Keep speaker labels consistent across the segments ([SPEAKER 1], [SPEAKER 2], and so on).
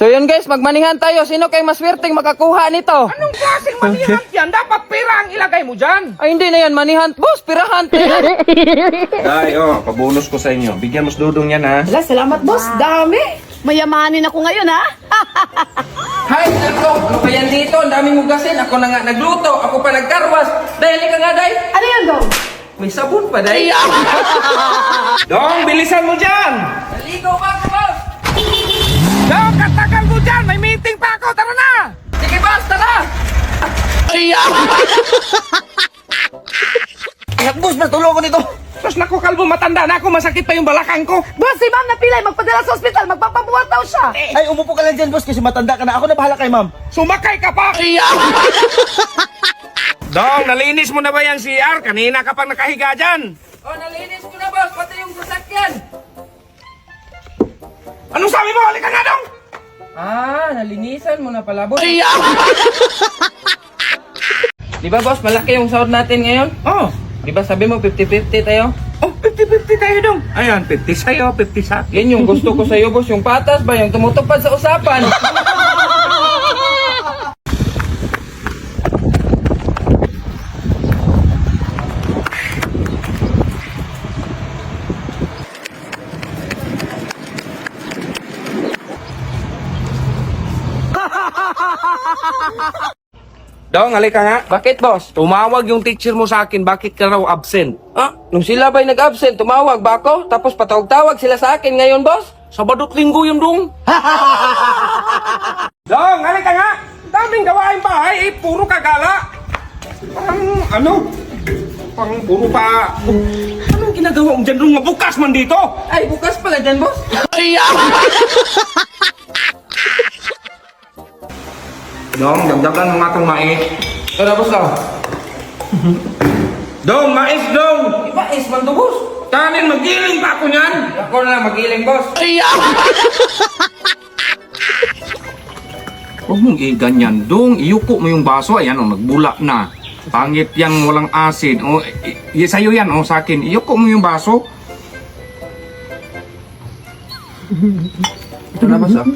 [SPEAKER 1] So yun guys, magmanihan tayo. Sino kay maswerteng makakuha nito?
[SPEAKER 2] Anong klaseng manihan yan? Dapat pera ang ilagay mo dyan.
[SPEAKER 1] Ay hindi na yan manihan. Boss, pirahan.
[SPEAKER 2] Day, pabonus ko sa inyo. Bigyan mo si Dudong yan, ha?
[SPEAKER 3] Wala, salamat boss. Dami. Mayamanin ako ngayon ha.
[SPEAKER 1] Hi, Nako. Ano ba yan dito? Ang daming hugasin. Ako na nga nagluto. Ako pa nagkarwas. Dahil ka nga, Day.
[SPEAKER 3] Ano yan Dong?
[SPEAKER 1] May sabon pa, Day.
[SPEAKER 2] Dong, bilisan mo dyan.
[SPEAKER 1] Naligaw pa ako, boss.
[SPEAKER 2] Dong, katagal mo dyan. May meeting pa ako. Tara na.
[SPEAKER 1] Sige, boss. Tara.
[SPEAKER 4] Anak boss, natulog ko nito.
[SPEAKER 2] Tapos naku, kalbo, matanda na ako. Masakit pa yung balakang ko.
[SPEAKER 3] Boss, si ma'am napilay. Magpadala sa ospital. Magpapabuhat daw siya.
[SPEAKER 4] Ay, umupo ka lang dyan boss kasi matanda ka na. Ako na bahala kay ma'am.
[SPEAKER 2] Sumakay ka pa. Dong, nalinis mo na ba yung CR? Kanina ka pang nakahiga dyan.
[SPEAKER 1] Oh, nalinis ko na, boss. Pati yung sasakyan.
[SPEAKER 2] Anong sabi mo? Halika nga, Dong.
[SPEAKER 1] Ah, nalinisan mo na pala, boss. Di ba, boss? Malaki yung sahod natin ngayon.
[SPEAKER 2] Oh.
[SPEAKER 1] Di ba sabi mo 50-50 tayo?
[SPEAKER 2] Oh, 50-50 tayo, Dong. Ayan, 50 sa'yo, 50 sa akin.
[SPEAKER 1] Yan yung gusto ko sa'yo, boss. Yung patas ba? Yung tumutupad sa usapan.
[SPEAKER 2] Dong, halika nga.
[SPEAKER 1] Bakit, boss?
[SPEAKER 2] Tumawag yung teacher mo sa akin, bakit ka raw absent?
[SPEAKER 1] Ah, nung sila ba'y nag-absent, tumawag ba ako? Tapos patawag-tawag sila sa akin ngayon, boss?
[SPEAKER 2] Sabado't linggo yun, Dong. Dong, halika nga. Daming gawain bahay, puro kagala. Pang puro pa. Anong ginagawa mo dyan, Dong? Mabukas man dito.
[SPEAKER 1] Ay, bukas pala dyan, boss.
[SPEAKER 2] Dong, dagdagan mo nga itong mais.
[SPEAKER 1] Tara, boss lang.
[SPEAKER 2] Dong, mais, Dong.
[SPEAKER 1] Iba, is man to, boss.
[SPEAKER 2] Kanin, magiling pa ako niyan.
[SPEAKER 1] Ako na lang magiling, boss.
[SPEAKER 2] Huwag mong i-ganyan, Dong. Iyuko mo yung baso. Ayan, nagbula na. Pangit yan, walang asin. Sa'yo yan, sa akin. Iyuko mo yung baso.
[SPEAKER 1] Ito na, boss, ah.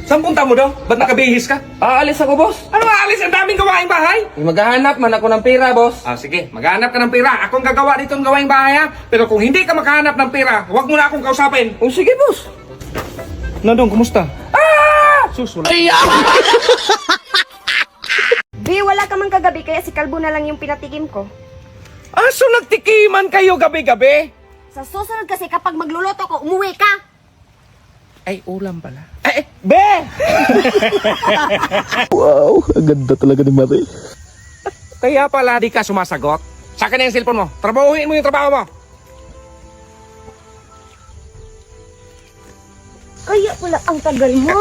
[SPEAKER 2] Saan punta mo, Dong? Ba't nakabihis ka?
[SPEAKER 1] Aalis ako, boss.
[SPEAKER 2] Ano aalis? Ang daming gawaing bahay.
[SPEAKER 1] Maghahanap man ako ng pera, boss.
[SPEAKER 2] Sige, maghanap ka ng pera. Akong gagawa dito ng gawaing bahay, ha? Pero kung hindi ka makahanap ng pera, huwag mo na akong kausapin.
[SPEAKER 1] Oh, sige, boss.
[SPEAKER 2] Dong, kumusta? Sus, wala.
[SPEAKER 5] Di, wala ka man kagabi, kaya si Kalbo na lang yung pinatikim ko.
[SPEAKER 2] So nagtikiman kayo gabi-gabi?
[SPEAKER 5] Sa susunod kasi kapag magluluto ko, umuwi ka.
[SPEAKER 2] Ay, ulam pala. Be!
[SPEAKER 4] Wow, ang ganda talaga ni Mari.
[SPEAKER 2] Kaya pala di ka sumasagot. Sa akin na yung cellphone mo. Trabahuin mo yung trabaho mo.
[SPEAKER 5] Kaya pala ang tagal mo.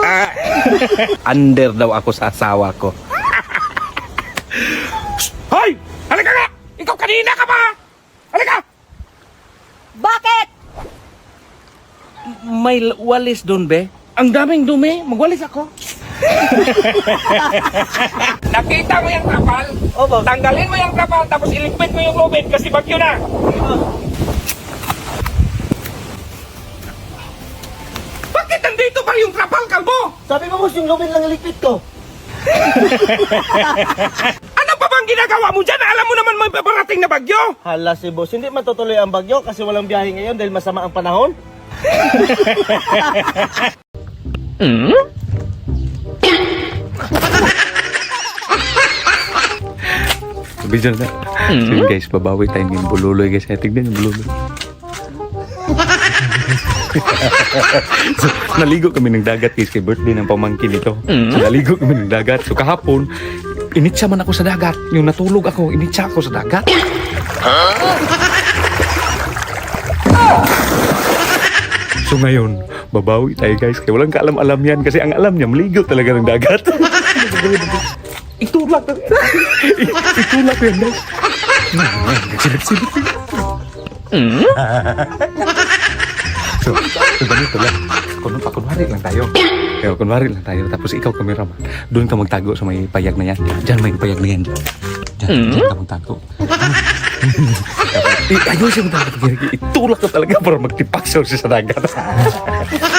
[SPEAKER 2] Under daw ako sa asawa ko. Hoy! Halika nga! Ikaw kanina ka pa! Halika!
[SPEAKER 5] Bakit?
[SPEAKER 2] May walis doon, be. Ang daming dumi. Magwalis ako. Nakita mo yung trapal?
[SPEAKER 4] Opo.
[SPEAKER 2] Tanggalin mo yung trapal tapos iligpit mo yung lubid kasi bagyo na. Bakit nandito pa yung trapal, Kalbo?
[SPEAKER 4] Sabi mo boss, yung lubid lang ilikpit ko.
[SPEAKER 2] Ano pa bang ginagawa mo dyan? Alam mo naman may paparating na bagyo.
[SPEAKER 4] Hala si boss, hindi matutuloy ang bagyo kasi walang biyahe ngayon dahil masama ang panahon.
[SPEAKER 6] Video na. So yun guys, babawi tayo ng bululoy guys. Tignan yung bululoy. So, naligo kami ng dagat guys kay birthday ng pamangkin nito. So, naligo kami ng dagat. So kahapon, initsa man ako sa dagat. Yung natulog ako, initsa ako sa dagat. So ngayon, babawi tayo guys. Kaya walang kaalam-alam yan. Kasi ang alam niya, maligo talaga ng dagat. Itulak na. Itulak yan guys. Silip-silip. So ganito lang. Kunwari lang tayo. Kaya kunwari lang tayo. Tapos ikaw cameraman. Doon ka magtago sa may payag na yan. Diyan may payag na yan. Diyan ka magtago. Ayusin mo talaga, Gary. Itulak ko talaga para magtipaksaw siya sa dagat.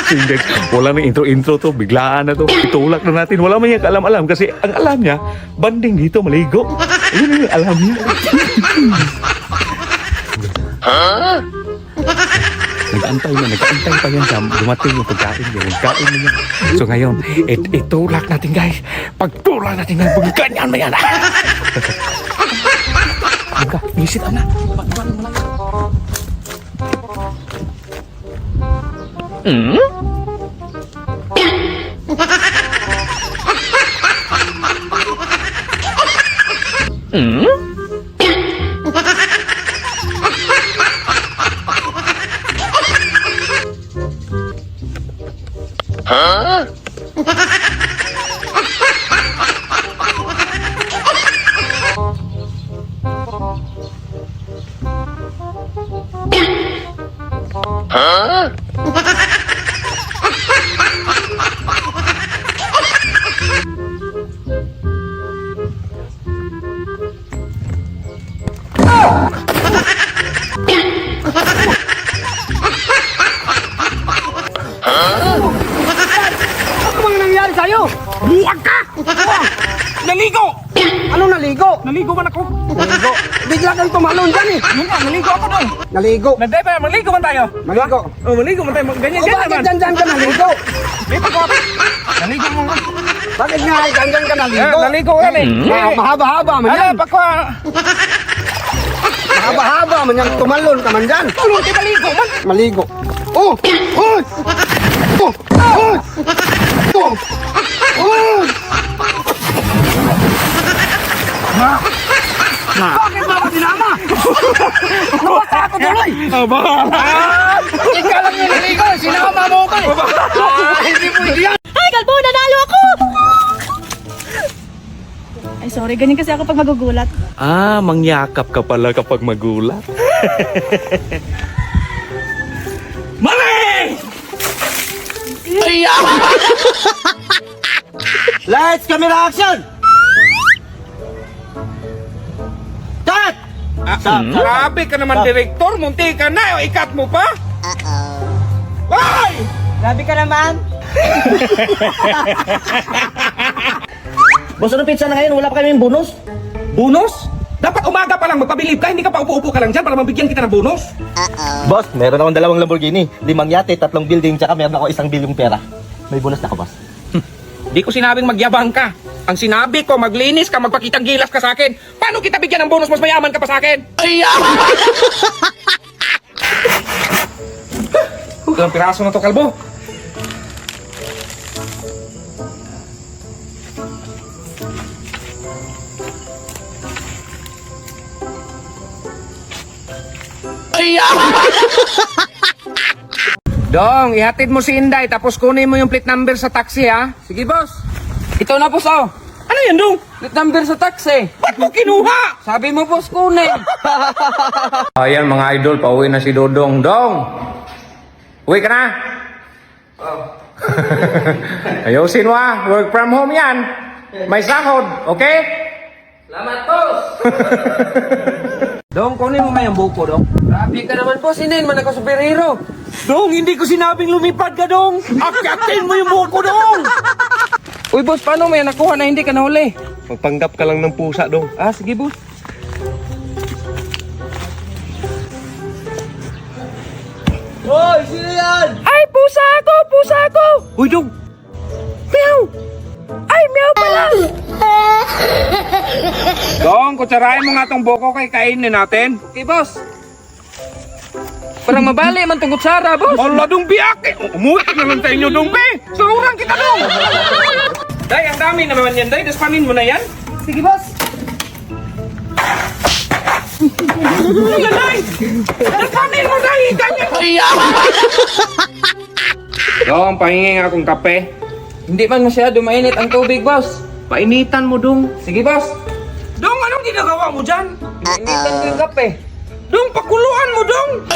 [SPEAKER 6] Hindi, wala nang intro-intro to. Biglaan na to. Itulak na natin. Wala man niya kaalam-alam. Kasi ang alam niya, banding dito, maligo. Yun yung alam niya. Nag-antay pa yan siya. Dumating yung pagkain niya. Nagkain niya. So ngayon, itulak natin, guys. Pagtulak natin ng ganyan mo yan. Hangga, visit na.
[SPEAKER 4] Ano bang nangyari sa'yo?
[SPEAKER 2] Buwag ka! Naligo!
[SPEAKER 4] Anong naligo?
[SPEAKER 2] Naligo man ako.
[SPEAKER 4] Naligo. Bigla kang tumalon dyan eh.
[SPEAKER 2] Yun nga, naligo ako doon.
[SPEAKER 4] Naligo.
[SPEAKER 2] Nagday pa, maligo man tayo.
[SPEAKER 4] Maligo.
[SPEAKER 2] Oh, maligo man tayo. Ganyan,
[SPEAKER 4] O
[SPEAKER 2] ganyan
[SPEAKER 4] bakit
[SPEAKER 2] naman.
[SPEAKER 4] dyan ka naligo?
[SPEAKER 2] Dito ko. Naligo mo nga.
[SPEAKER 4] Bakit nga dyan ka naligo?
[SPEAKER 2] Naligo yan eh.
[SPEAKER 4] Mahaba-haba man yan.
[SPEAKER 2] Ala, pakwa.
[SPEAKER 4] Mahaba-haba man yan. Tumalon ka man dyan.
[SPEAKER 2] Tulong, di maligo man.
[SPEAKER 4] Maligo. Oh! Oh! Oh! Oh! Oh! Oh! Bakit ba ako sinama? Nawasa ako tuloy!
[SPEAKER 2] Ikaw lang yung naligo. Sinama mo ko eh.
[SPEAKER 4] Hindi mo yan!
[SPEAKER 3] Ay, kalbo, nanalo ako! Ay, sorry. Ganyan kasi ako pag magugulat.
[SPEAKER 6] Ah, mangyakap ka pala kapag magulat.
[SPEAKER 2] Mali!
[SPEAKER 4] Lights, camera, action! Cut!
[SPEAKER 2] Grabe ka naman, direktor. Munti ka na. Ikat mo pa. Ay!
[SPEAKER 4] Grabe ka naman! Boss, ano pizza na ngayon? Wala pa kaming bonus?
[SPEAKER 2] Bonus? Dapat umaga pa lang magpabilib ka. Hindi ka pa upo-upo ka lang dyan para mabigyan kita ng bonus.
[SPEAKER 4] Boss, meron akong 2 Lamborghini, 5 yate, 3 building, tsaka meron ako 1 bilyong pera. May bonus na ako, boss.
[SPEAKER 2] Di ko sinabing magyabang ka. Ang sinabi ko, maglinis ka, magpakitang gilas ka sa akin. Paano kita bigyan ng bonus? Mas mayaman ka pa sa akin. Ilang piraso na to, kalbo? Dong, ihatid mo si Inday tapos kunin mo yung plate number sa taxi, ha?
[SPEAKER 1] Sige, boss. Ito na, boss, oh.
[SPEAKER 2] Ano yan, Dong?
[SPEAKER 1] Plate number sa taxi.
[SPEAKER 2] Ba't mo kinuha?
[SPEAKER 1] Sabi mo, boss, kunin.
[SPEAKER 2] Ayan mga idol, pauwi na si Dodong. Dong! Uwi ka na? Ayusin mo, ha? Work from home yan. May sahod, okay?
[SPEAKER 1] Salamat, boss.
[SPEAKER 2] Dong, kunin mo nga yung buko, Dong.
[SPEAKER 1] Grabe ka naman, boss. Hindi man ako superhero.
[SPEAKER 2] Dong, hindi ko sinabing lumipad ka, Dong. Akyatin mo yung buko, Dong.
[SPEAKER 1] Uy, boss, paano mo yan nakuha na hindi ka nahuli?
[SPEAKER 4] Magpanggap ka lang ng pusa, dong.
[SPEAKER 1] Ah, sige, boss.
[SPEAKER 4] Hoy, sino yan?
[SPEAKER 3] Ay, pusa ako! Pusa ako!
[SPEAKER 2] Uy, Dong.
[SPEAKER 3] Meow! Ay, meow pala!
[SPEAKER 2] Dong, kutsarahin mo nga tong buko kay kainin natin.
[SPEAKER 1] Okay, boss. Parang mabali man tong kutsara, boss.
[SPEAKER 2] Ala, Dong, biyak. Umuwi na lang sa inyo, Dong, be. Sururang kita, Dong. Day, ang dami naman yan, Day. Daspanin mo na yan.
[SPEAKER 4] Sige, boss.
[SPEAKER 2] Day. Daspanin mo, Day. Ganyan. Dong, pahingi nga akong kape.
[SPEAKER 1] Hindi man masyado mainit ang tubig, boss.
[SPEAKER 2] Painitan mo, Dong.
[SPEAKER 1] Sige, boss.
[SPEAKER 2] Dong, anong ginagawa mo dyan?
[SPEAKER 1] Initan ko yung kape.
[SPEAKER 2] Dong, pakuluan mo, Dong.